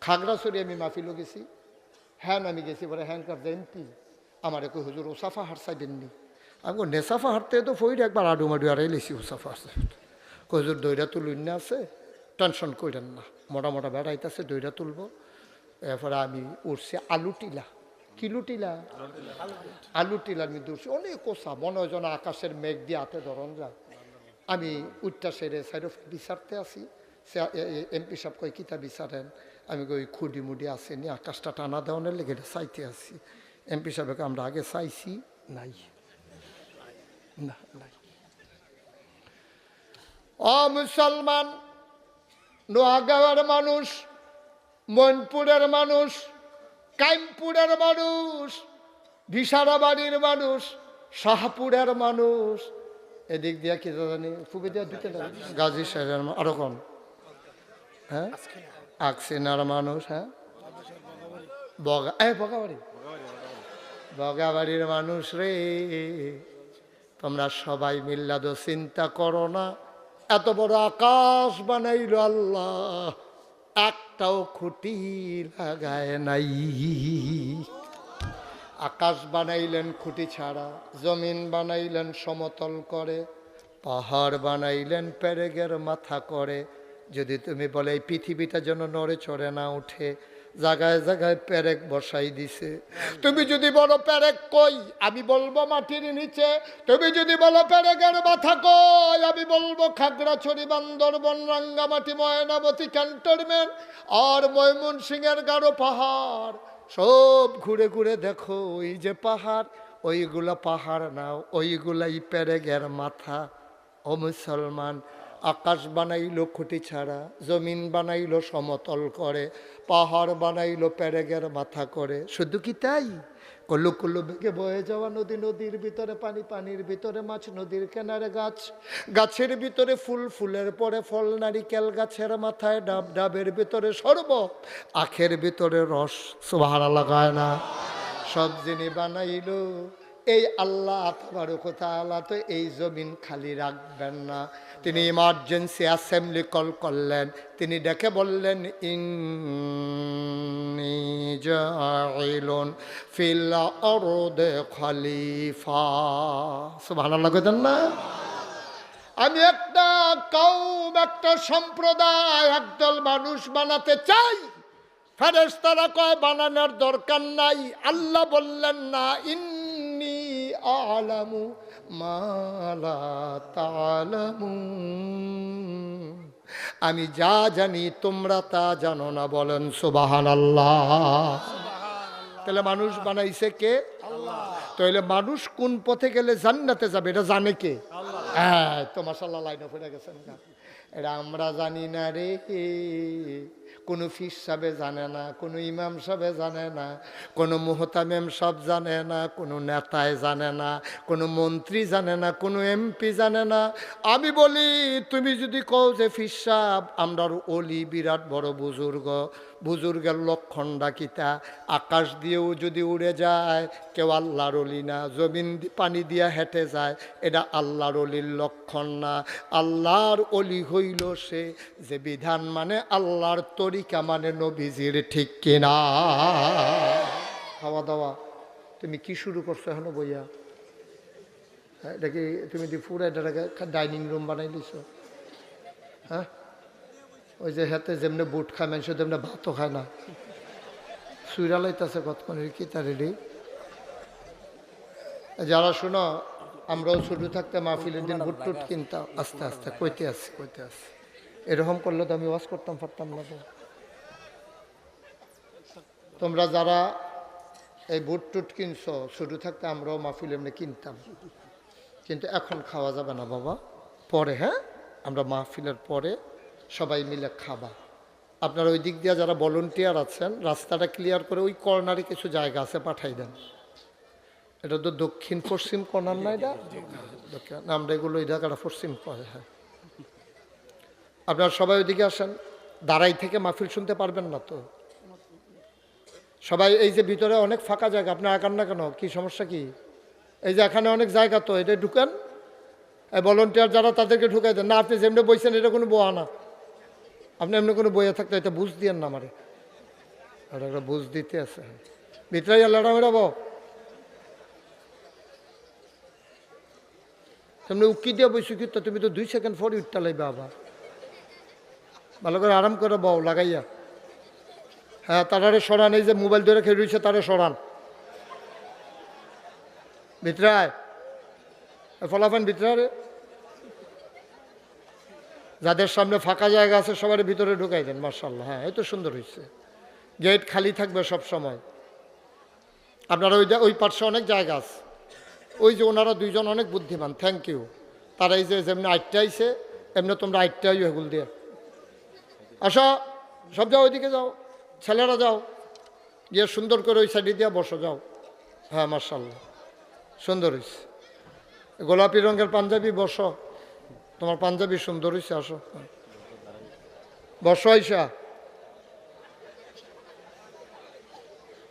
খাগড়াছড়ি আমি মাহফিলও গেছি, হ্যাঁ আমি গেছি, বলে হ্যাঁ কার এমপি আমার কই হুজুর ওসাফা হার চাইবেননি। আমি নেশাফা হারতে তো ফইরে একবার আডুমাডু আড়াই লেছি ওসাফা হারছে। হুজুর দইরা তুলুন না আছে, টেনশন করেন না, মোটা মোটা বেড়াইতেছে দইরা তুলব। এরপরে আমি উঠছি আলু টিলা, কিলু টিলা, আলু টিলা আমি দৌড়ছি, অনেক কোষা মনে হয় যেন আকাশের মেঘ দিয়ে হাতে ধরন যায়। আমি উঠটা সেরে সাইড বিচারতে আসি, এমপি সাহেব কয় কিতা বিচারেন, আমি কই খুঁড়ি মুডি আসেনি, আকাশটা টানা দেওয়ানের লেগে চাইতে আসি। এমপি সাহেবকে আমরা আগে চাইছি, নাই না নাই। ও মুসলমান, নোয়াগাঁওয়ের মানুষ, মনপুরের মানুষ, কাইমপুরের মানুষ, বিশারাবাড়ির মানুষ, শাহপুরের মানুষ, এদিক দিয়া কি জানি ফুবি দিয়া দিতে গাজী সাহেবের আরো কম, হ্যাঁ আকসিনার মানুষ, হ্যাঁ বগাবাড়ি, বগাবাড়ির মানুষ রে, তোমরা সবাই মিল্লা তো চিন্তা করো না, এত বড় আকাশ বানাইল আল্লাহ, একটাও খুঁটি লাগায় নাই। আকাশ বানাইলেন খুঁটি ছাড়া, জমিন বানাইলেন সমতল করে, পাহাড় বানাইলেন পেরেকের মাথা করে। যদি তুমি বলে এই পৃথিবীটা যেন নড়ে চড়ে না উঠে, জায়গায় জায়গায় পেরেক বসাই দিছে। তুমি যদি বলো পেরেক কই, আমি বলবো মাটির নিচে। তুমি যদি বলো পেরেকের মাথা কই, আমি বলবো খাগড়াছড়ি, বান্দরবন, রাঙ্গামাটি, ময়নামতি ক্যান্টনমেন্ট আর ময়মনসিংহের গাঢ় পাহাড়। সব ঘুরে ঘুরে দেখো, ওই যে পাহাড়, ওইগুলা পাহাড় না, ওইগুলাই পেরেকের মাথা। ও মুসলমান, আকাশ বানাইলো খুঁটি ছাড়া, জমিন বানাইলো সমতল করে, পাহাড় বানাইলো পেরেকের মাথা করে। শুধু কি তাই? কল্লু কল্লু বেগে বয়ে যাওয়া নদী, নদীর ভিতরে পানি, পানির ভিতরে মাছ, নদীর কিনারে গাছ, গাছের ভিতরে ফুল, ফুলের পরে ফল, নারিকেল গাছের মাথায় ডাব, ডাবের ভিতরে শরবত, আখের ভিতরে রস। সুবহানাল্লাহ গায় না? সব জিনিস বানাইলো এই আল্লাহ তাবারক ওয়া তাআলা। তো এই জমিন খালি রাখবেন না, তিনি ইমার্জেন্সি অ্যাসেম্বলি কল করলেন। তিনি ডেকে বললেন, ইন্নী জাইলুন ফিল আরদি খলিফা। সুবহানাল্লাহ কইতেন না? আমি একটা কওম, একটা সম্প্রদায়, একদল মানুষ বানাতে চাই। ফেরেশতারা কয় বানানোর দরকার নাই। আল্লাহ বললেন না, ইন্নী আ'লামু মা লা তা'লামুন, আমি যা জানি তোমরা তা জানো না। বলেন সুবহানাল্লাহ। তাহলে মানুষ বানাইছে কে? আল্লাহ। তাহলে মানুষ কোন পথে গেলে জান্নাতে যাবে এটা জানে কে? হ্যাঁ, তো মাশাআল্লাহ লাইনে পড়ে গেছেন না। এটা আমরা জানি না রে, কোনো ফির সাহেবে জানে না, কোনো ইমাম সাহেবে জানে না, কোনো মুহতামেম সাহেব জানে না, কোনো নেতায় জানে না, কোনো মন্ত্রী জানে না, কোনো এমপি জানে না। আমি বলি, তুমি যদি কও যে ফির সাহেব আমরার অলি, বিরাট বড় বুজুর্গ, বুজুর্গের লক্ষণটা কিতা? আকাশ দিয়েও যদি উড়ে যায় কেউ আল্লাহর অলি না, জমিন পানি দিয়া হেঁটে যায় এটা আল্লাহর অলির লক্ষণ না। আল্লাহর অলি হইল সে যে বিধান মানে আল্লাহর তরিকা মানে নবীজির, ঠিক কিনা? খাওয়া দাওয়া তুমি কি শুরু করছো এখনো বইয়া? হ্যাঁ, এটা কি তুমি পুরো এটাকে ডাইনিং রুম বানাই দিছো? হ্যাঁ, ওই যে হাতে যেমনি বুট খায় মানুষ তেমনি ভাতও খায় না, সুইরা লাইতেছে কতক্ষণ কি তা রেডি। যারা শুনো, আমরাও ছোটো থাকতে মাহফিলের দিন বুট টুট কিনতাম, আস্তে আস্তে কইতে আসি কইতে আসি। এরকম করলে তো আমি ওয়াজ করতাম পারতাম না। তো তোমরা যারা এই বুট টুট কিনছো, ছোটো থাকতে আমরাও মাহফিল এমনি কিনতাম, কিন্তু এখন খাওয়া যাবে না বাবা, পরে। হ্যাঁ, আমরা মাহফিলের পরে সবাই মিলে খাবা। আপনারা ওই দিক দিয়ে যারা ভলেন্টিয়ার আছেন, রাস্তাটা ক্লিয়ার করে ওই কর্নারে কিছু জায়গা আছে পাঠাই দেন। এটা তো দক্ষিণ পশ্চিম কর্নার না, এটা দক্ষিণ, আমরা এগুলো এই জায়গাটা পশ্চিম করে। হ্যাঁ, আপনারা সবাই ওইদিকে আসেন। দাঁড়াই থেকে মাহফিল শুনতে পারবেন না তো সবাই। এই যে ভিতরে অনেক ফাঁকা জায়গা, আপনি আঁকান না কেন? কি সমস্যা কি? এই যে এখানে অনেক জায়গা, তো এটা ঢুকেন। এই ভলেন্টিয়ার যারা তাদেরকে ঢুকাই দেন না। আপনি যেমনি বইছেন এটা কোনো বোয়া না, আপনি এমনি কোনো বইয়া থাকতে এটা বুঝ দিয়েন না আমারে। আর একটা বুঝ দিতে আছে ভিতরে আল্লাহটা মেরাবো তুমি উকি দিয়ে বসে কিন্তু তুমি তো 2 সেকেন্ড পরে উঠতে লাগবে আবার ভালো করে আরাম করে বউ লাগাইয়া হ্যাঁ তারারে সরান এই যে মোবাইল ধরে খেয়ে রয়েছে তারে সরান ভিতরে আয় ফলাফান ভিতরে যাদের সামনে ফাঁকা জায়গা আছে সবার ভিতরে ঢুকাই দেন মার্শাল্লাহ হ্যাঁ এই তো সুন্দর হয়েছে গেট খালি থাকবে সব সময় আপনারা ওই পার্শ্বে অনেক জায়গা আছে ওই যে ওনারা 2 জন অনেক বুদ্ধিমান থ্যাংক ইউ তারা এই যে যেমনি 8টা আইছে এমনি তোমরা 8টাই এগুল দিয়ে আসো সব যাও ওইদিকে যাও ছেলেরা যাও গিয়ে সুন্দর করে ওই সাইডে দিয়ে বসো যাও হ্যাঁ মার্শাল্লাহ সুন্দর হয়েছে গোলাপি রঙের পাঞ্জাবি বসো তোমার পাঞ্জাবি সুন্দর হয়েছে আসো বসো আইসা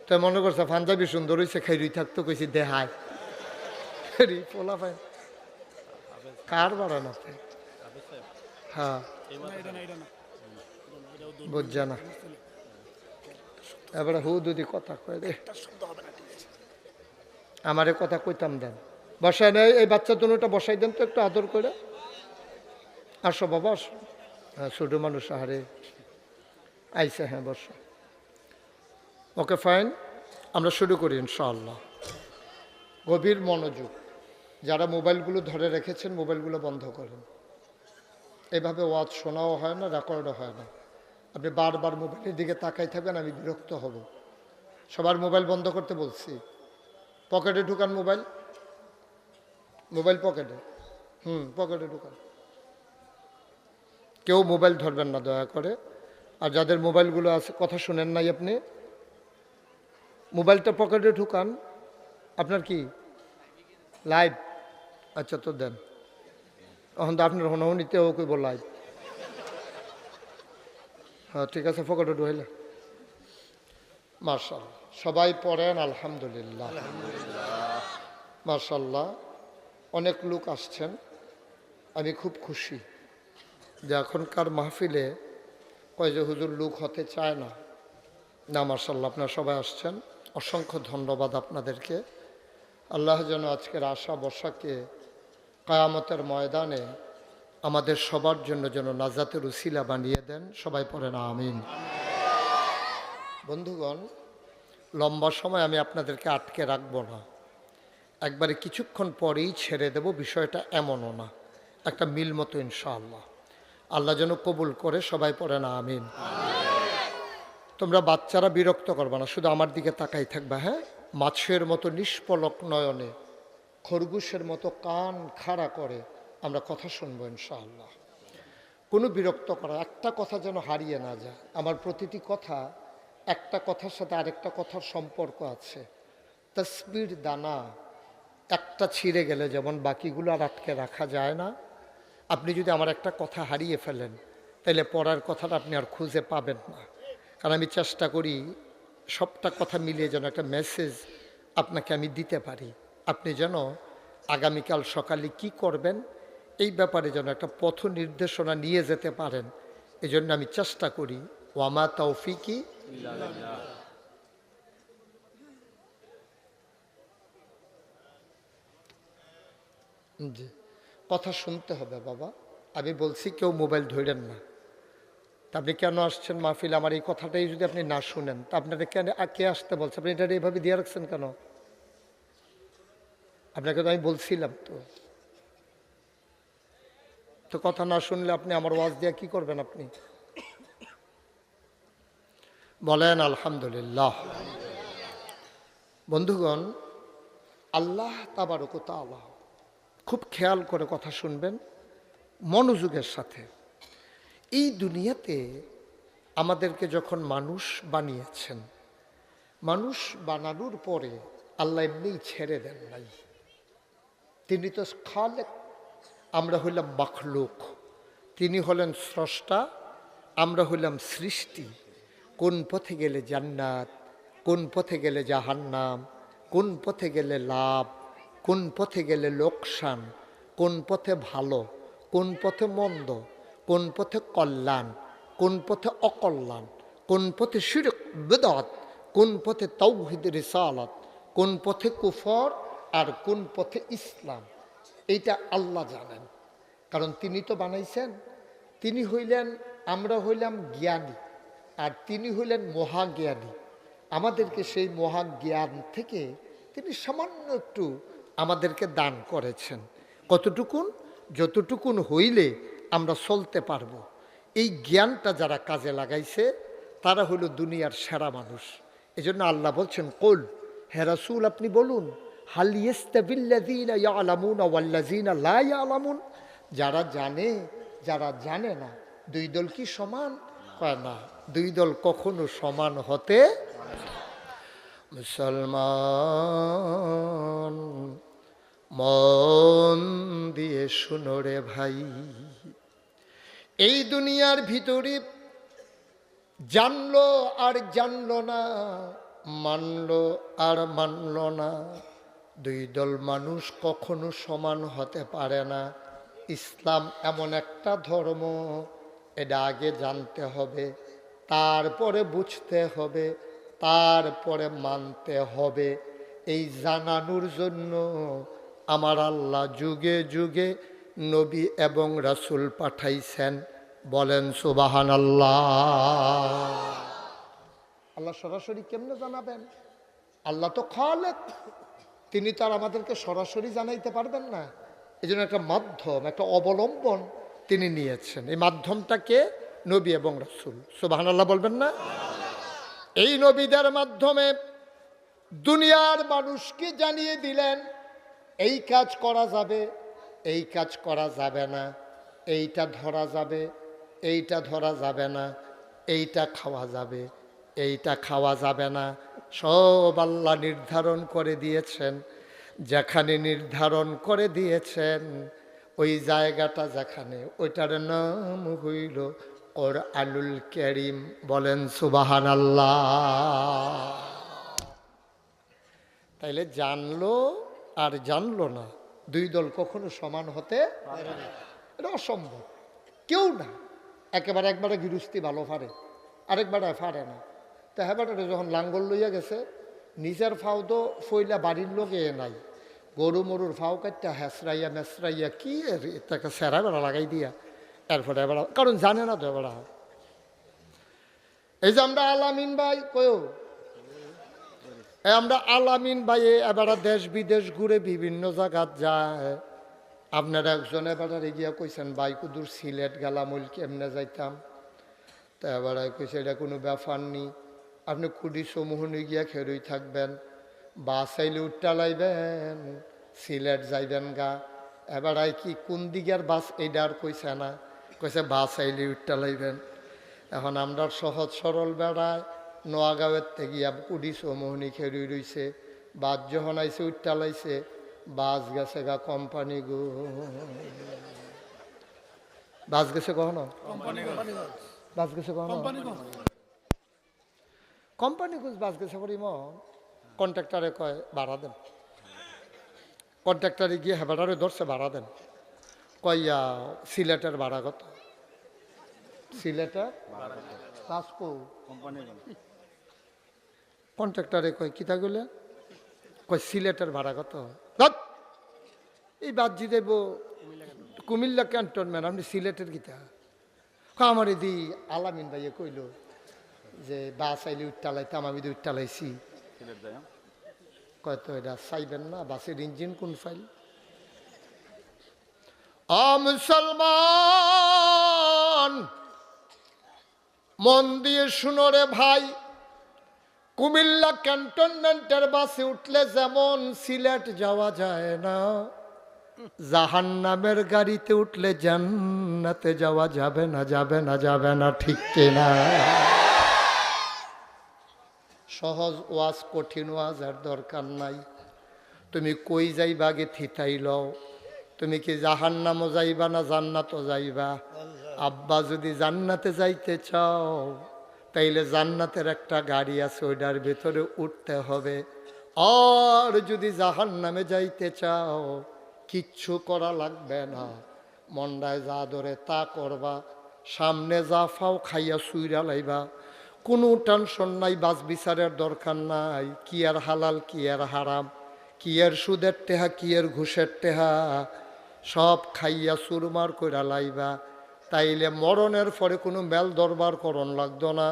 তো মনে করছে পাঞ্জাবি সুন্দর হয়েছে খাইরই থাকতো কইছি দেহায় পোলা পাই কার বাড়ান আপনি হ্যাঁ বুঝছে না এবারে হু দুদি কথা কয় রে আমারে কথা কইতাম দেন বসায় নেই এই বাচ্চা দুটোটা বসাই দেন তো একটু আদর করে আসো বাবা আসো হ্যাঁ ছোট মানুষ আহারে আইসে হ্যাঁ বসো ওকে ফাইন আমরা শুরু করি ইনশাআল্লাহ গভীর মনোযোগ যারা মোবাইলগুলো ধরে রেখেছেন মোবাইলগুলো বন্ধ করেন এভাবে ওয়াজ শোনাও হয় না রেকর্ডও হয় না আপনি বারবার মোবাইলের দিকে তাকাই থাকবেন আমি বিরক্ত হব সবার মোবাইল বন্ধ করতে বলছি পকেটে ঢুকান মোবাইল মোবাইল পকেটে পকেটে ঢুকান কেউ মোবাইল ধরবেন না দয়া করে আর যাদের মোবাইলগুলো আছে কথা শুনেন নাই আপনি মোবাইলটা পকেটে ঢুকান আপনার কি লাইভ আচ্ছা তো দেন এখন তো আপনার হনহনিতে ও কইব লাইভ হ্যাঁ ঠিক আছে পকেটে ঢুকাইলে মাশাআল্লাহ সবাই পড়েন আলহামদুলিল্লাহ মাশাআল্লাহ অনেক লোক আসছেন আমি খুব খুশি যে এখনকার মাহফিলে কয় যে হুজুর লোক হতে চায় না না মাশাআল্লাহ আপনারা সবাই আসছেন অসংখ্য ধন্যবাদ আপনাদেরকে আল্লাহ যেন আজকের আশা বর্ষাকে কায়ামতের ময়দানে আমাদের সবার জন্য যেন নাজাতের উসিলা বানিয়ে দেন সবাই পড়েন আমিন বন্ধুগণ লম্বা সময় আমি আপনাদেরকে আটকে রাখবো না একবারে কিছুক্ষণ পরেই ছেড়ে দেব বিষয়টা এমনও না একটা মিল মতো ইনশাআল্লাহ আল্লাহ যেন কবুল করে সবাই পড়েন আমিন তোমরা বাচ্চারা বিরক্ত করবে না শুধু আমার দিকে তাকাই থাকবা হ্যাঁ মাছের মতো নিষ্পলক নয়নে খরগোশের মতো কান খাড়া করে আমরা কথা শুনবো ইনশাআল্লাহ কোনো বিরক্ত করা একটা কথা যেন হারিয়ে না যায় আমার প্রতিটি কথা একটা কথার সাথে আরেকটা কথার সম্পর্ক আছে তসবির দানা একটা ছিঁড়ে গেলে যেমন বাকিগুলো আর আটকে রাখা যায় না আপনি যদি আমার একটা কথা হারিয়ে ফেলেন তাহলে পড়ার কথাটা আপনি আর খুঁজে পাবেন না কারণ আমি চেষ্টা করি সবটা কথা মিলিয়ে যেন একটা মেসেজ আপনাকে আমি দিতে পারি আপনি যেন আগামীকাল সকালে কি করবেন এই ব্যাপারে যেন একটা পথ নির্দেশনা নিয়ে যেতে পারেন এই জন্য আমি চেষ্টা করি ওয়ামা তৌফিকি জি কথা শুনতে হবে বাবা আমি বলছি কেউ মোবাইল ধরেন না তা আপনি কেন আসছেন মাহফিল আমার এই কথাটাই যদি আপনি না শুনেন তা আপনারা কেন কে আসতে বলছে আপনি এটা এইভাবে দিয়ে রাখছেন কেন আপনাকে তো আমি বলছিলাম তো কথা না শুনলে আপনি আমার ওয়াজ দিয়ে কি করবেন আপনি বলেন আলহামদুলিল্লাহ বন্ধুগণ আল্লাহ তাবারক ওয়া তাআলা খুব খেয়াল করে কথা শুনবেন মনোযোগের সাথে এই দুনিয়াতে আমাদেরকে যখন মানুষ বানিয়েছেন মানুষ বানানোর পরে আল্লাহ এমনিই ছেড়ে দেন নাই তিনি তো খালেক আমরা হইলাম মাখলুক তিনি হলেন স্রষ্টা আমরা হইলাম সৃষ্টি কোন পথে গেলে জান্নাত কোন পথে গেলে জাহান্নাম কোন পথে গেলে লাভ কোন পথে গেলে লোকসান কোন পথে ভালো কোন পথে মন্দ কোন পথে কল্যাণ কোন পথে অকল্যাণ কোন পথে শিরক বিদআত, কোন পথে তাওহীদ রিসালাত, কোন পথে কুফর আর কোন পথে ইসলাম, এইটা আল্লাহ জানেন। কারণ তিনি তো বানাইছেন। তিনি হইলেন, আমরা হইলাম জ্ঞানী, আর তিনি হইলেন মহাজ্ঞানী। আমাদেরকে সেই মহাজ্ঞান থেকে তিনি সামান্য একটু আমাদেরকে দান করেছেন। কতটুকুন? যতটুকুন হইলে আমরা চলতে পারবো। এই জ্ঞানটা যারা কাজে লাগাইছে তারা হলো দুনিয়ার সেরা মানুষ। এজন্য আল্লাহ বলছেন, কুল, হে রাসূল আপনি বলুন, হাল ইয়াস্তাবিল্লাযীনা ইয়ালামুনা ওয়াল্লাযীনা লা ইয়ালামুন, যারা জানে যারা জানে না দুই দল কি সমান? কয় না, দুই দল কখনো সমান হতে। মুসলমান মন দিয়ে শুনো রে ভাই, এই দুনিয়ার ভিতরে জানলো আর জানলো না, মানলো আর মানলো না, দুই দল মানুষ কখনো সমান হতে পারে না। ইসলাম এমন একটা ধর্ম, এটা আগে জানতে হবে, তারপরে বুঝতে হবে, তারপরে মানতে হবে। এই জানানোর জন্য আমার আল্লাহ যুগে যুগে নবী এবং রাসূল পাঠাইছেন। বলেন সুবহানাল্লাহ। আল্লাহ সরাসরি কেমনে জানাবেন? আল্লাহ তো খালেক, তিনি তো আর আমাদেরকে সরাসরি জানাইতে পারবেন না। এই জন্য একটা মাধ্যম, একটা অবলম্বন তিনি নিয়েছেন। এই মাধ্যমটাকে নবী এবং রাসূল। সুবহানাল্লাহ বলবেন না? এই নবীদের মাধ্যমে দুনিয়ার মানুষকে জানিয়ে দিলেন এই কাজ করা যাবে, এই কাজ করা যাবে না, এইটা ধরা যাবে, এইটা ধরা যাবে না, এইটা খাওয়া যাবে, এইটা খাওয়া যাবে না। সব আল্লাহ নির্ধারণ করে দিয়েছেন। যেখানে নির্ধারণ করে দিয়েছেন ওই জায়গাটা যেখানে, ওইটার নাম হইল কোরআনুল কারীম। বলেন সুবহানাল্লাহ। তাইলে জানলো আর জানলো না, দুই দল কখনো সমান হতে পারে না। এটা অসম্ভব, কেউ না। একবারে গৃহস্থী ভালো পারে, আরেকবারে পারে না। তো হেবাটারে যখন লাঙ্গল লইয়া গেছে, নিজের ফাও তো ফইলা বাড়ির লোকে নাই, গরু মরুর ফাও কাটটা হেসরাইয়া মেসরাইয়া কি তাকে সেরা বেড়া লাগাই দিয়া, এরপরে এবার কারণ জানে না তো এবার। এই যে আমরা আলামিন ভাই কয়ও, আমরা আলামিন ভাই এবার দেশ বিদেশ ঘুরে বিভিন্ন জায়গাত যায়। আপনারা একজন এবার গিয়া কইছেন ভাই কুদুর সিলেট গেলাম, ওই কেমনে যাইতাম? তা এবার কইছে এটা কোনো ব্যাপার নেই, আপনি কুড়ি সমূহনে গিয়া খেরুই থাকবেন, বাস আইলে উঠটালাইবেন, সিলেট যাইবেন গা। এবার কি কোন দিকের বাস এইটা আর কইছে না, কইছে বাস আইলে উঠটালাইবেন। এখন আমরা সহজ সরল বেড়ায় নোয়াগাঁওয়ের থেকে গিয়া কুড়ি সমূহনি খেরুই রইছে, বাস যখন আইসে উঠটালাইছে, বাস গেছে গা কোম্পানি গো। বাস গেছে কখনো? বাস গেছে কখনো? কোম্পানি গুজ বাস গেছে করিম। কন্ট্রাক্টারে কয় ভাড়া দেন, কন্ট্রাক্টারে গিয়ে হেবাটারে ধরছে ভাড়া দেন। কইয়া সিলেটের ভাড়া কত? সিলেটের কন্ট্রাক্টারে কয় কিতা গেলে? কয় সিলেটের ভাড়া কত? এই বাদজি দেব কুমিল্লা ক্যান্টনমেন্ট, আপনি সিলেটের গীতা। আমার এদি আলামিন ভাইয়ে কইল যে বাস আইলে উঠটালাইতাম, আমি তো উঠটালাইছি। কয়তো এটা চাইবেন না, বাসের ইঞ্জিন কোন ফাইল? মুসলমান মন দিয়ে শুনো রে ভাই, কুমিল্লা ক্যান্টনমেন্টের বাসে উঠলে যেমন সিলেট যাওয়া যায় না, জাহান্নামের গাড়িতে উঠলে জান্নাতে যাওয়া যাবে না, যাবে না, যাবে না। ঠিক কিনা? সহজ ওয়াজ, কঠিন ওয়াজ আর দরকার নাই। তুমি কই যাইবা আগে থিতাই লও। তুমি কি জাহান্নামও যাইবা না জান্নাতও যাইবা? আব্বা যদি জান্নাতে যাইতে চাও তাইলে জান্নাতের একটা গাড়ি আছে, ওইটার ভেতরে উঠতে হবে। আর যদি জাহান্নামে যাইতে চাও কিচ্ছু করা লাগবে না, মন্ডায় যা ধরে তা করবা, সামনে যা ফাও খাইয়া শুইরা লাইবা। কোনো টেনশন নাই, বাস বিচারের দরকার নাই, কি আর হালাল কি আর হারাম, কি আর সুদের টেহা কি আর ঘুষের টেহা, সব খাইয়া চুরমার কইরা লাইবা। তাইলে মরণের পরে কোনো মেল দরবার করণ লাগতো না,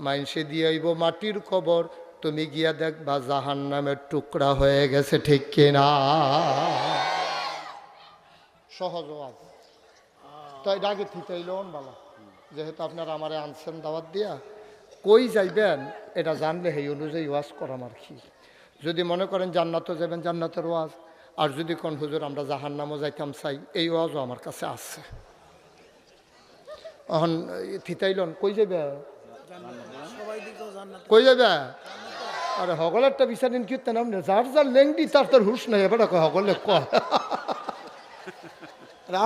মাইনসে দিয়ে আইব মাটির কবর, তুমি গিয়া দেখবা জাহান্নামের টুকরা হয়ে গেছে, ঠিক কিনা? সহজ আছে, তাই ডাকে থিতাইলন বালা, যেহেতু আপনারা আমারে আনছেন দাওয়াত দিয়া, কই যাইবেন এটা জানলে সেই অনুযায়ী ওয়াজ করাম আর কি। যদি মনে করেন জান্নাতও যাবেন, জান্নাতের ওয়াজ, আর যদি কোন হুজুর আমরা জাহান্নামও যাইতাম চাই, এই ওয়াজও আমার কাছে আছে। এখন থিতাইলন কই যাবে, কই যাবে? আরে হগলেরটা বিচার দিন কীর্তেন আপনি, যার যার লেংডি তার তার হুশ নাই, এবার হগলে কয়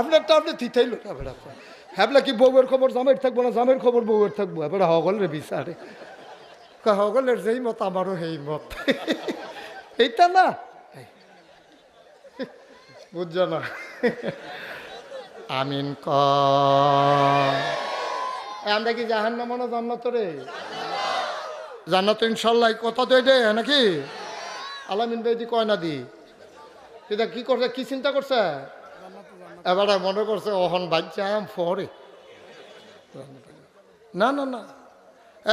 আপনারটা আপনি থিতাইল না বেড়া কয়, হ্যাবলা কি বউয়ের খবর জামাইয়ের থাকবো না, জামাইয়ের খবর বউয়ের থাকবো, এবার হগলের বিচারে হগলের যেই মত আমারও সেই মত, এইটা না বুঝছ না? আমিন ক আমরা কি জাহান্নাম না জান্নাত রে? জান্নাত ইনশাল্লাহ, কথা তো এটাই নাকি? আলামিন ভাইজি কয় না দি এটা কি করছে, কি চিন্তা করছে? এবারে মনে করছে ওহন বাচ্চাম ফরে, না না না,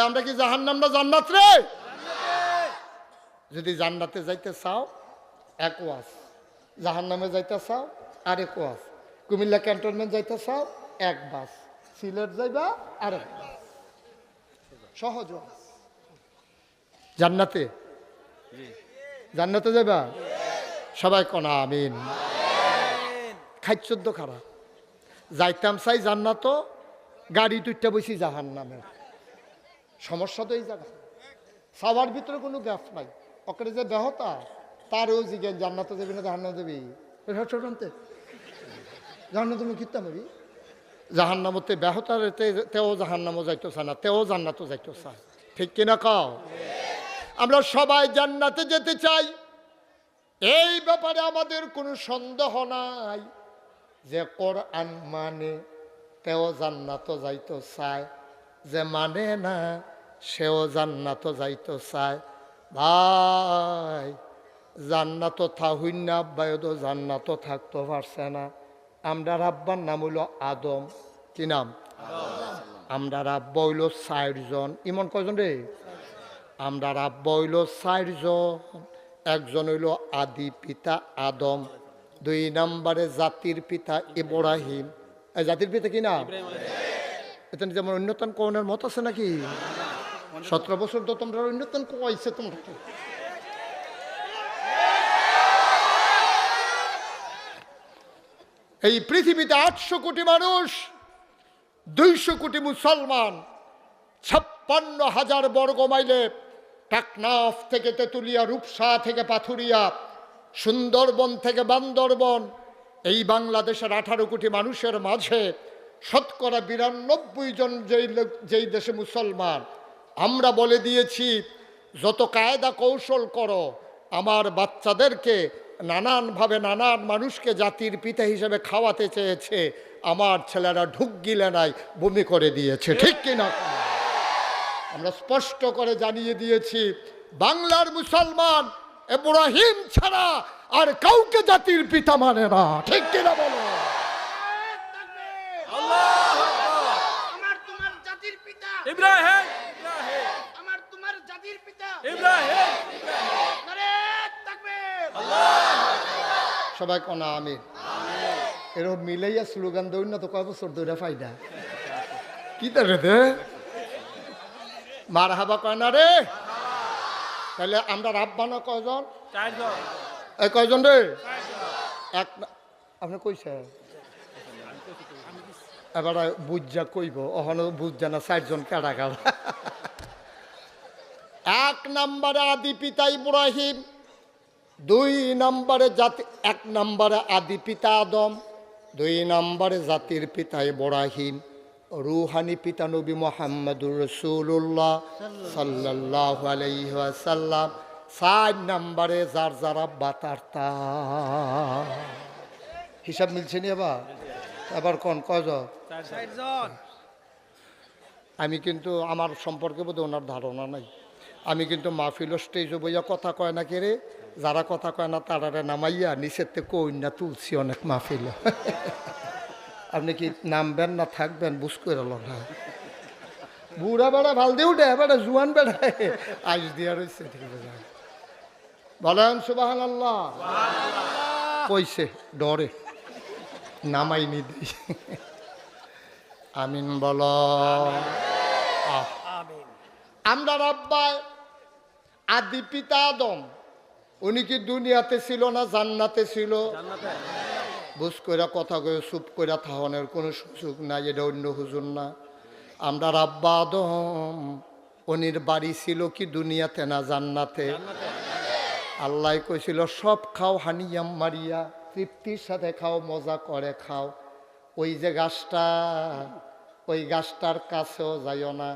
আমরা কি জাহান্নাম না জান্নাত রে? যদি জান্নাতে যাইতে চাও এক ওয়াজ, জাহান্নামে যাইতে চাও আরেক ওয়াজ, কুমিল্লা ক্যান্টনমেন্ট যাইতে চাও এক বাস, সিলেট যাইবা আরেক বাস, সহজ ওয়াজ। জান্নাতে, জান্নাতে যাইবা সবাই কনা আমিন। খাইচোদ্দ খারাপ, যাইতাম চাই জান্নাত, গাড়ি দুইটা বসি জাহান্নামের, সমস্যা তো এই জায়গা, সবার ভিতরে কোনো গ্যাপ নাই, ওকে যে দেহতা তারও জিজ্ঞেস জান্নাতে যাবি না জাহান্নামে যাবি, জানতে জাহান্ন তুমি কিতাম হবি, জাহান্নামতে ব্যাহতার তেও জাহান্নামও যাইতো চায় না, তেও জান্নাতও যাইতো চায়, ঠিক কিনা কও? আমরা সবাই জান্নাতে যেতে চাই, এই ব্যাপারে আমাদের কোনো সন্দেহ নাই। যে কোরআন মানে তেও জান্নাতও যাইতো চায়, যে মানে না সেও জান্নাতও যাইতো চায়। ভাই জান্নাতও থাকুন না, আব্বায়ও জান্নাতও থাকতে পারছে না। আমরা আব্বার নাম হইল আদম, কি নাম? আমরা আব্বা হইল 4 জন, ইমন কয়জন রে? আমরা আব্বা হইল 4 জন, একজন হইল আদি পিতা আদম, 2 নম্বরে জাতির পিতা ইব্রাহিম। এই জাতির পিতা কি না? এটা যেমন অন্যতম কোনের মত আছে নাকি? 17 বছর তো তোমরা অন্যতম কোয়াইছে তোমরা। এই পৃথিবীতে 800 কোটি মানুষ, 200 কোটি মুসলমান, 56,000 বর্গ মাইলে, টাকনাফ থেকে তেঁতুলিয়া, রূপসা থেকে পাথুরিয়া, সুন্দরবন থেকে বান্দরবন, এই বাংলাদেশের 18 কোটি মানুষের মাঝে শতকরা 92 জন যেই দেশে মুসলমান। আমরা বলে দিয়েছি যত কায়দা কৌশল করো, আমার বাচ্চাদেরকে নানানভাবে নানান মানুষকে জাতির পিতা হিসেবে খাওয়াতে চেয়েছে, আমার ছেলেরা ঢুক গিলে নাই, বমি করে দিয়েছে, ঠিক কিনা? আমরা স্পষ্ট করে জানিয়ে দিয়েছি বাংলার মুসলমান ইব্রাহিম ছাড়া আর কাউকে জাতির পিতা মানে না, ঠিক কিনা বলো? আমার তোমার জাতির পিতা ইব্রাহিম, আমার তোমার জাতির পিতা ইব্রাহিম। নারে তাকবীর। সবাই কোনা আমিন। এরকম মিলাইয়া স্লোগান দৌড় না তো কয় বছর দৌড়া ফায়দা কি তারে দে মার হাবা কয় না রে। তাহলে আমরা রাব্বানা কয়জন? 4 জন। এই কয়জন রে? এক আপনি কইছে এবার বুঝা কইব, ওখানে বুঝা না 4 জন কারা কারা। 1 নম্বরে আদি পিতা ইব্রাহিম, 2 নম্বরে জাতি, 1 নম্বরে আদি পিতা আদম, 2 নম্বরে জাতির পিতা ইব্রাহিম, রুহানি পিতা নবী মুহাম্মদুর রাসূলুল্লাহ সাল্লাল্লাহু আলাইহি ওয়াসাল্লাম, 4 নম্বরে যার যারা বাতারতা। হিসাব মিলছে নি? এবার কোন কয়জন? 4 জন। আমি কিন্তু আমার সম্পর্কে বোধহয় ওনার ধারণা নাই। আমি কিন্তু মাহফিল স্টেজে বইয়া কথা কয় না কেড়ে, যারা কথা কয় না তারারে নামাইয়া নিচের থেকে কইনা তুলছি অনেক মাহফিল। আপনি কি নামবেন না থাকবেন বুঝ করে না? বুড়া বেড়া ভাল দিয়ে উঠে বেড়া জুয়ান বেড়ায় আইস দিয়া রয়েছে। ঠিক আছে, বলেন সুবহানাল্লাহ। কইছে ডরে নামাইনি দিই। আমিন বল। আমরা রাব্বায় আদি পিতা আদম, উনি কি দুনিয়াতে ছিল না জান্নাতে ছিল? বুঝ কইরা কথা কয়ে চুপ কইরা থাহনের কোনো সুযোগ নাই, এটা অন্য হুজুর না। আমরা রাব্বা আদম, উনির বাড়ি ছিল কি দুনিয়াতে না জান্নাতে? আল্লাহ কইছিল সব খাও হানিয়াম মারিয়া, তৃপ্তির সাথে খাও, মজা করে খাও। ওই যে গাছটা, ওই গাছটার কাছেও যাইও না।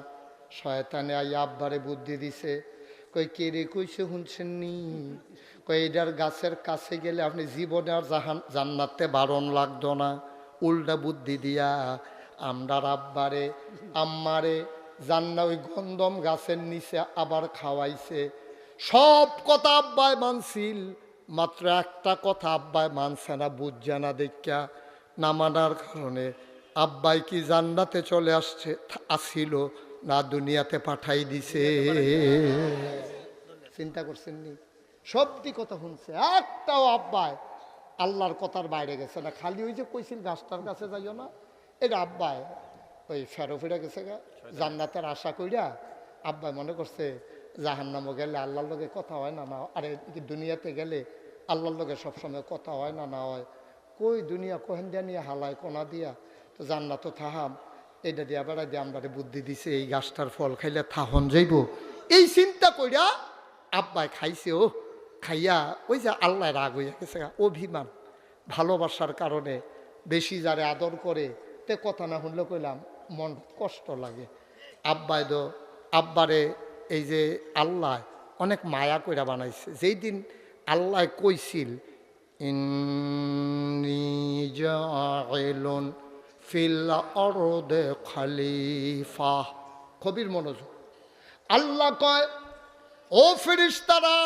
শয়তানে আই আব্বারে বুদ্ধি দিছে, কই কে রে কইছে শুনছেন নি? কই এটার গাছের কাছে গেলে আপনি জীবনে আর জান্নাতে বারণ লাগতো না। উল্টা বুদ্ধি দিয়া আমরা আব্বারে আম্মারে জান্না ওই গন্ধম গাছের নিচে আবার খাওয়াইছে। সব কথা আব্বায় মানছিল, মাত্র একটা কথা আব্বায় মানছে না, বুঝছে না দেখা। না মানার কারণে আব্বাই কি জান্নাতে চলে আসছিল না দুনিয়াতে পাঠাই দিছে? চিন্তা করছেন নি? সবটি কথা শুনছে, একটাও আব্বায় আল্লাহর কথার বাইরে গেছে না। খালি ওই যে কইছিল গাছটার কাছে যাইও না, এটা আব্বায় ওই ফেরো ফিরে গেছে গা জান্নাতের আশা কইরা। আব্বাই মনে করছে জাহান্নামে গেলে আল্লাহর লগে কথা হয় না, না আরে দুনিয়াতে গেলে আল্লাহর লগে সবসময় কথা হয় না, না হয়। কই দুনিয়া কোহেন দিয়া নিয়ে হালায় কোনা দিয়া, তো জান্নাত থাহাম, এটা দিয়া বেড়া দিয়ে আমরা বুদ্ধি দিছে এই গাছটার ফল খাইলে থাহন যাইব। এই চিন্তা কইরা আব্বাই খাইছে। ও খাইয়া ওই যে আল্লাহ রাগ হইয়া গেছে, অভিমান ভালোবাসার কারণে বেশি যারে আদর করে তে কথা না শুনলে কইলাম মন কষ্ট লাগে। আব্বাই দো আব্বারে এই যে আল্লাহ অনেক মায়া কইরা বানাইছে। যেই দিন আল্লাহ কইছিল ইন্নী জাইলুন ফিল আরদে খলিফা, কবির মনোযোগ। আল্লাহ কয় ও ফেরেশতারা,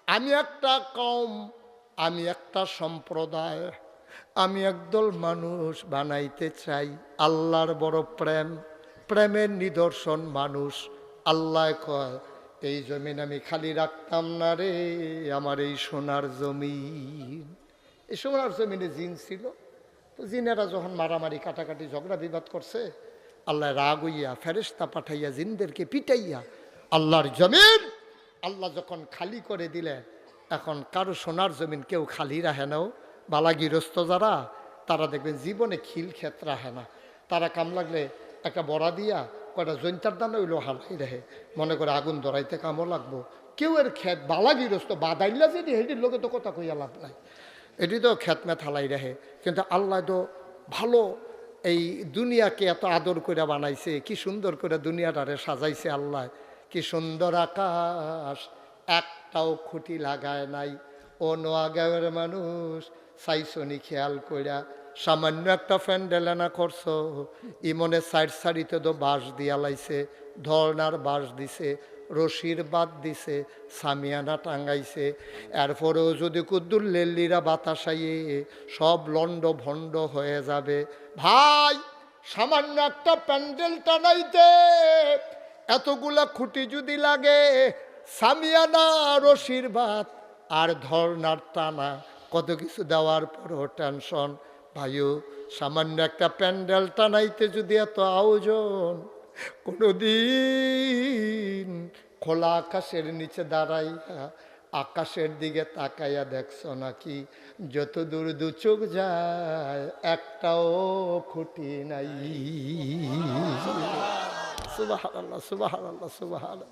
আমি একটা কওম, আমি একটা সম্প্রদায়, আমি একদল মানুষ বানাইতে চাই। আল্লাহর বড় প্রেম, প্রেমের নিদর্শন মানুষ। আল্লাহ কয় এই জমিন আমি খালি রাখতাম না রে, আমার এই সোনার জমিন। এই সোনার জমিনে জিন ছিল, তো জিনেরা যখন মারামারি কাটাকাটি ঝগড়া বিবাদ করছে, আল্লাহ রাগ হইয়া ফেরেশতা পাঠাইয়া জিনদেরকে পিটাইয়া আল্লাহর জমিন আল্লাহ যখন খালি করে দিলেন, এখন কারো সোনার জমিন কেউ খালি রাখে নাও। বালাগিরস্ত যারা, তারা দেখবেন জীবনে খিল ক্ষেত রাখে না। তারা কাম লাগলে একটা বড়া দিয়া কয়টা জৈন্তার দানা হইলো হালাই রাখে, মনে করে আগুন ধরাইতে কামও লাগবো। কেউ এর ক্ষেত বালাগিরস্ত বাদাইলা যদি হেটির লোকে তো কথা কইয়া লাভ নাই, এটি তো ক্ষেত মেত হালাই রাখে। কিন্তু আল্লাহ তো ভালো এই দুনিয়াকে এত আদর করে বানাইছে, কি সুন্দর করে দুনিয়াটারে সাজাইছে আল্লাহ। কি সুন্দর আকাশ, একটাও খুঁটি লাগায় নাই। ও নোয়াগাঁওয়ের মানুষ চাইছনি খেয়াল কইরা, সামান্য একটা প্যান্ডেল করছো, ইমনে সাইড সারিতে তো বাঁশ দিয়া লাইছে, ধর্নার বাঁশ দিছে, রশির বাদ দিছে, সামিয়ানা টাঙ্গাইছে। এরপরেও যদি কুদ্দুর লেল্লিরা বাতাসাইয়ে সব লন্ড ভণ্ড হয়ে যাবে। ভাই সামান্য একটা প্যান্ডেল টানাইতে এতগুলা খুঁটি যদি লাগে, সামিয়ানা রশির বাদ আর ধর্নার টানা কত কিছু দেওয়ার পরও টেনশন। ভাইও সামান্য একটা প্যান্ডেল টানাইতে যদি এত আয়োজন, কোনোদিন খোলা আকাশের নিচে দাঁড়াইয়া আকাশের দিকে তাকাইয়া দেখছো নাকি? যত দূর দু চোখ যায় একটাও খুঁটি নাই। সুবহানাল্লাহ, সুবহানাল্লাহ, সুবহানাল্লাহ।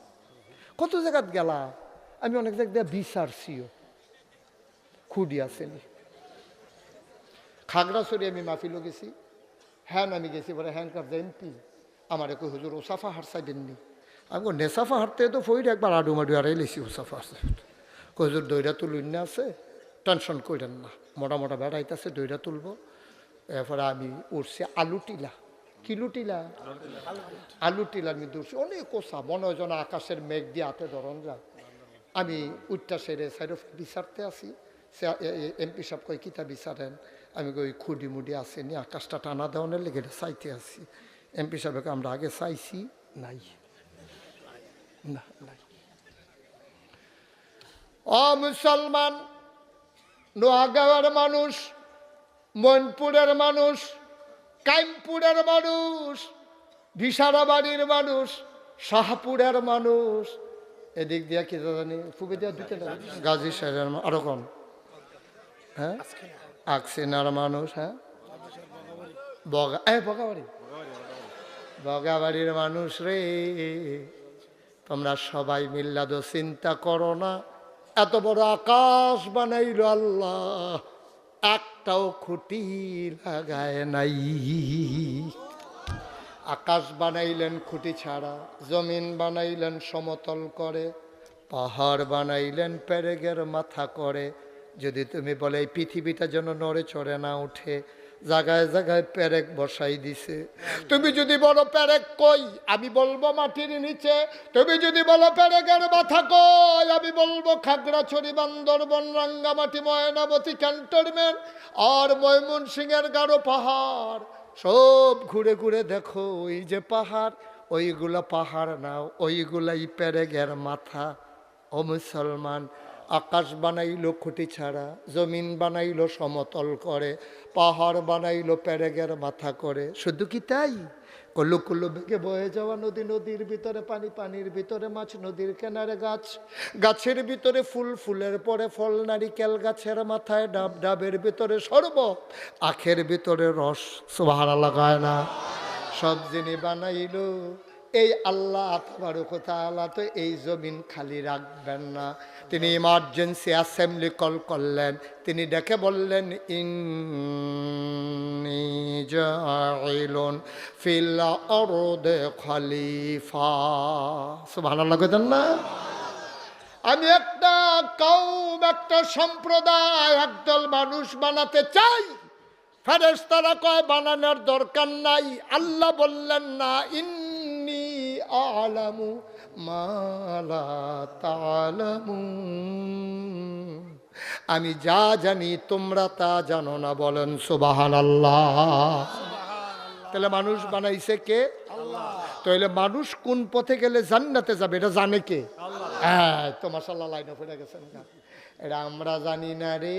কত জায়গাত গেলা, আমি অনেক জায়গায় বিচারছিও খুঁটি আসেনি। খাগড়াছড়ি আমি মাহফিলও গেছি, হ্যাঁ আমি গেছি বলে হ্যানকার জয়ন্তী আমার একটু হুজুর ওসাফা হার চাইবেননি। আমি নেশাফা হারতে তো ফইরে একবার আডু মাডু আড়াই লেছি ওসাফা হারছে। হুজুর দইরা তুলুন না আছে, টেনশন করেন না, মোটা মোটা বেড়াইতেছে দইরা তুলবো। এরপরে আমি উঠছি আলু টিলা, কিলো টিলা আলু টিলা আমি দূরছি অনেক কোষা মনে হয় যেন আকাশের মেঘ দিয়ে হাতে ধরন যা আমি উঠটা সেরে সাইড বিচারতে আসি এমপি সাহেব কই কিতা বিচারেন আমি কই খুডি মুডি আসেনি আকাশটা টানা দেওয়ানের লেগে এটা চাইতে আসি এমপি সাহেবকে আমরা আগে চাইছি নাই না নাই ও মুসলমান নোয়াগাঁওয়ের মানুষ মনপুরের মানুষ কাইমপুরের মানুষ ভিসারাবাড়ির মানুষ শাহপুরের মানুষ এদিক দিয়া কি জানি ফুবে দিয়া দিতে গাজী সাহেবের আরো কোন হ্যাঁ আকসিনার মানুষ হ্যাঁ বগাবাড়ি বগাবাড়ির মানুষ রে তোমরা সবাই মিল্লা তো চিন্তা করো না এত বড় আকাশ বানাইল আল্লাহ একটাও খুঁটি লাগায় নাই আকাশ বানাইলেন খুঁটি ছাড়া জমিন বানাইলেন সমতল করে পাহাড় বানাইলেন পেরেকের মাথা করে যদি তুমি বলে এই পৃথিবীটা যেন নড়ে চড়ে না উঠে জায়গায় জায়গায় পেরেক বসাই দিছে তুমি যদি বলো পেরেক কই আমি বলবো মাটির নিচে তুমি যদি বলো পেরেকের মাথা কই আমি বলবো খাগড়াছড়ি বান্দরবন রাঙ্গামাটি ময়নামতি ক্যান্টনমেন্ট আর ময়মনসিংহের গাঢ় পাহাড় সব ঘুরে ঘুরে দেখো ওই যে পাহাড় ওইগুলা পাহাড় না ওইগুলাই পেরেকের মাথা ও মুসলমান আকাশ বানাইলো খুঁটি ছাড়া জমিন বানাইলো সমতল করে পাহাড় বানাইলো পেরেকের মাথা করে শুধু কি তাই কল্লু কুল্লু বেগে বয়ে যাওয়া নদী নদীর ভিতরে পানি পানির ভিতরে মাছ নদীর কিনারে গাছ গাছের ভিতরে ফুল ফুলের পরে ফল নারিকেল গাছের মাথায় ডাব ডাবের ভিতরে শরবত আখের ভিতরে রস সুবহানাল্লাহ গায় না সব জিনিস বানাইলো এই আল্লাহ তাবারক ওয়া তাআলা তো এই জমিন খালি রাখবেন না তিনি ইমার্জেন্সি অ্যাসেম্বলি কল করলেন তিনি ডেকে বললেন ইন্নী জাইলুন ফিল আরদি খলিফা সুবহানাল্লাহ কইতেন না আমি একটা কওম একটা সম্প্রদায় একদল মানুষ বানাতে চাই ফেরেশতারা কয় বানানোর দরকার নাই আল্লাহ বললেন না ইন্নী আ'লামু মা লা তা'লামুন আমি যা জানি তোমরা তা জানো না বলেন সুবহানাল্লাহ তাহলে মানুষ বানাইছে কে আল্লাহ তাহলে মানুষ কোন পথে গেলে জান্নাতে যাবে এটা জানে কে আল্লাহ হ্যাঁ তো মাশাআল্লাহ লাইনে পড়ে গেছেন এটা আমরা জানি না রে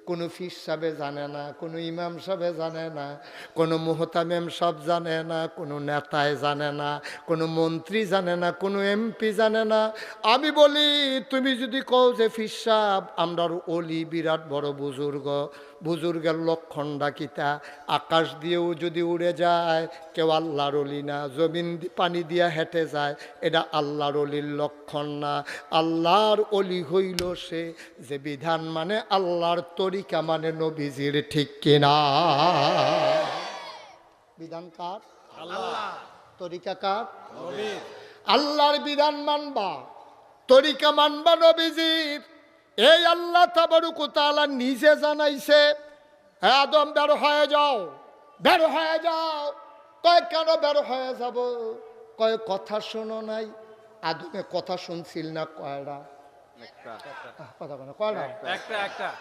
কোনো ফিস সাহেব জানে না কোনো ইমাম সাহেব জানে না কোনো মুহতামিম সাহেব জানে না কোনো নেতায় জানে না কোনো মন্ত্রী জানে না কোনো এমপি জানে না আমি বলি তুমি যদি কও যে ফিস সাহেব আমরার ওলি বিরাট বড় বুজুর্গের লক্ষণটা কিতা আকাশ দিয়েও যদি উড়ে যায় কেউ আল্লাহর ওলি না জমিন পানি দিয়া হেঁটে যায় এটা আল্লাহর ওলির লক্ষণ না আল্লাহর ওলি হইল সে যে বিধান মানে আল্লাহর তরিকা মানে নবীজির ঠিক কিনা বিধান কার আল্লাহ তরিকা কার নবীর আল্লাহর বিধান মানবা তরিকা মানবা নবীজির এই আল্লাহ তাবারক ওয়া তাআলা নিজে জানাইছে হে আদম বের হয়ে যাও কয় কেন বের হয়ে যাব কয় কথা শোনো নাই আদমে কথা শুনছিল না কয়টা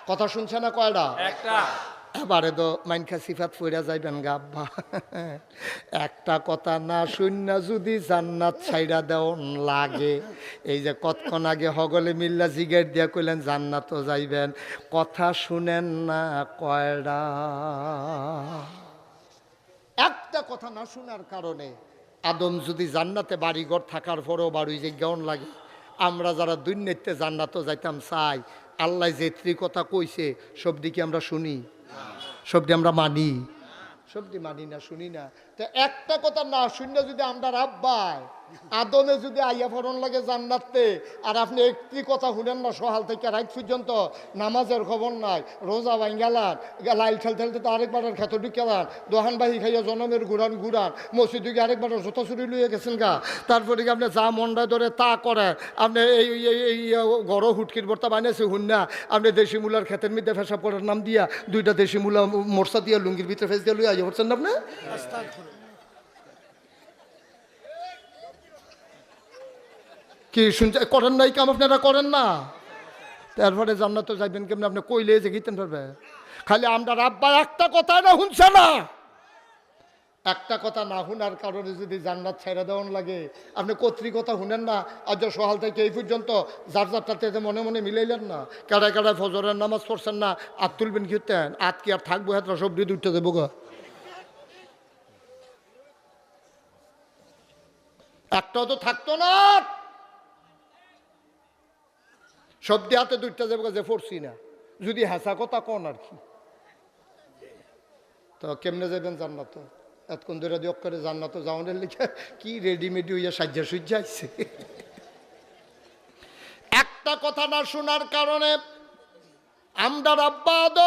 কথা শুনছে না কয়টা এবারে তো মাইনখা সিফাত ফইরা যাইবেন গা আব্বা একটা কথা না শুননা যদি জান্নাত ছাইরা দেওন লাগে এই যে কতক্ষণ আগে হগলে মিল্লা জিগের দিয়া কইলেন জান্নাতও যাইবেন কথা শুনেন না কয়টা একটা কথা না শোনার কারণে আদম যদি জান্নাতে বাড়িঘর থাকার পরেও বাড়ি যে গেউন লাগে আমরা যারা দুনিয়াতে জান্নাতও যাইতাম চাই আল্লাহ যে কথা কইছে সব দিকে আমরা শুনি সবটি আমরা মানি সবটি মানি না শুনি না তো একটা কথা না শুনলে যদি আমরা আব্বাই আদমে যদি আইয়া ফরন লাগে জান্নাতে, আর আপনি একটি কথা শুনেন না সকাল থেকে রাত পর্যন্ত, নামাজের খবর নাই, রোজা ভাঙ্গালান, লাইল ঠেলতে ঠেলতে তো আরেকবারের খেতে ঢুকেলান, দোহান বাহি খাইয়া জনমের ঘুরান মসজিদ ঢুকে আরেকবারের জোতা চুরি লুয়ে গেছেন গা। তারপরে কি আপনি যা মন্ডায় ধরে তা করে, আপনি এই গড় হুটকির ভর্তা বানিয়েছে হুন না, আপনি দেশি মূলার ক্ষেতের মধ্যে ফেসা পড়ার নাম দিয়া দুইটা দেশি মূলা মোরসা দিয়া লুঙ্গির ভিতরে ফেস দিয়ে লুয়ে আইয়া পড়ছেন না আপনি। কি শুনছে করেন নাই কাম, আপনারা করেন না? তারপরে জান্নাতে যাইবেন কেমন? আপনি কইলে যে গিতেন পারবে। খালি আমরা রাব্বা একটা কথা না শুনছে না, একটা কথা না শুনার কারণে যদি জান্নাত ছেড়ে দেওয়ান লাগে, আপনি কর্তৃক কথা শুনেন না। আজ সকাল থেকে এই পর্যন্ত যার যারটাতে মনে মনে মিলাইলেন না, কেড়ায় কেড়ায় ফজরের নামাজ পড়ছেন না, আত তুলবেন কি হতেন? আত কি আর থাকবো? হাতরা সব দিয়ে উঠতে দেবো গা। একটাও তো থাকতো না, সব দিয়ে হাতে দুইটা যাবো যে পড়ছি না, যদি হাসা কথা কন আর কি। তো কেমনে যাবেন জান্নাত? এতক্ষণ ধরে দিক করে জান্নাত যাওয়ানের লিখে কি রেডিমেডি হইয়া সাজ্জা সুজ্জা আসছে। একটা কথা না শোনার কারণে আমরা রাব্বাদ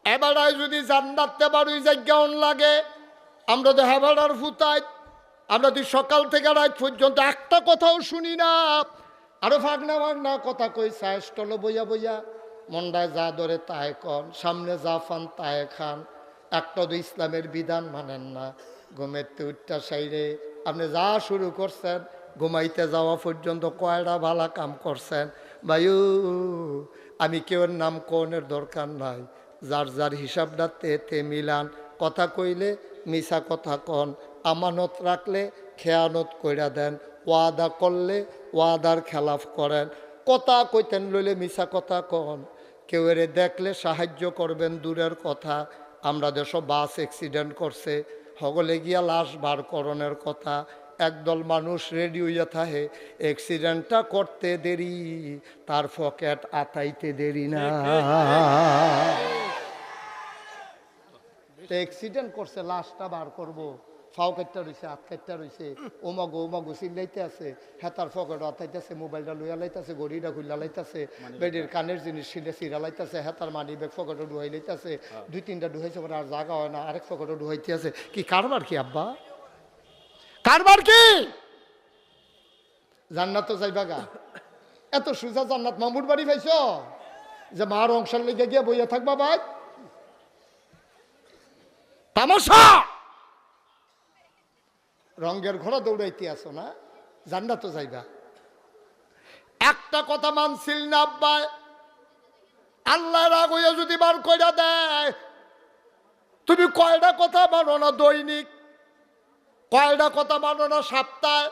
এবারায় যদি জান্নাতে বাড়ি জায়গাও লাগে, আমরা তো হেবাড়ার ফুতাই, আমরা তো সকাল থেকে রাত পর্যন্ত একটা কথাও শুনি না, আরো ফাগনা ফাগনা কথা কই চায় স্টল বইয়া বইয়া, মন্ডায় যা ধরে তাই কন, সামনে যা ফান তাই খান, একটা তো ইসলামের বিধান মানেন না। ঘুমেতে উঠটা সাইরে আপনি যা শুরু করছেন, ঘুমাইতে যাওয়া পর্যন্ত কয়টা ভালা কাম করছেন ভাইও। আমি কেউ নাম কোনের দরকার নাই, যার যার হিসাবটা তে মিলান। কথা কইলে মিছা কথা কন, আমানত রাখলে খেয়ানত কইরা দেন, ওয়াদা করলে ওয়াদার খেলাফ করেন, কথা কইতেন লইলে মিছা কথা কন, কেউ এরে দেখলে সাহায্য করবেন দূরের কথা। আমরা দেশ বাস অ্যাক্সিডেন্ট করছে, হগলে গিয়া লাশ বার করণের কথা, একদল মানুষ রেডি হইয়া থাকে, অ্যাক্সিডেন্টটা করতে দেরি, তার পকেট আতাইতে দেরি না। অ্যাক্সিডেন্ট করছে, লাশটা বার করবো, ফাও কাটটা রয়েছে, হাত কাটটা রয়েছে, ওমাগো চিল্লাইতে আছে, হেতার পকেট আতাইতেছে, মোবাইলটা লইয়া লাইতেছে, গড়িটা খুললা লাইতেছে, বেডির কানের জিনিস সিরা লাইতেছে, হেতার মানি ব্যাগ পকেটও ডুহাই লাইতেছে, দুই তিনটা ডুহাইছে পরে আর জাগা হয় না, আরেক পকেটও ডুহাইতে আছে। কি কারবার কি আব্বা, কারবার কি? জান্নাত তো যাইবা গা, এত সুজা জান্নাত মামুর বাড়ি পাইছ যে মার অংশের লেগে গিয়া বইয়া থাকবা ভাই? তামাশা, রঙের ঘোড়া দৌড়াইতে আসো না, জান্নাত যাইবা। একটা কথা মানছিল না আব্বা, আল্লাহ রাগ হইয়া যদি বার কইরা দেয়, তুমি কয়টা কথা মানো না দৈনিক, কয়টা কথা মানো না সপ্তাহে,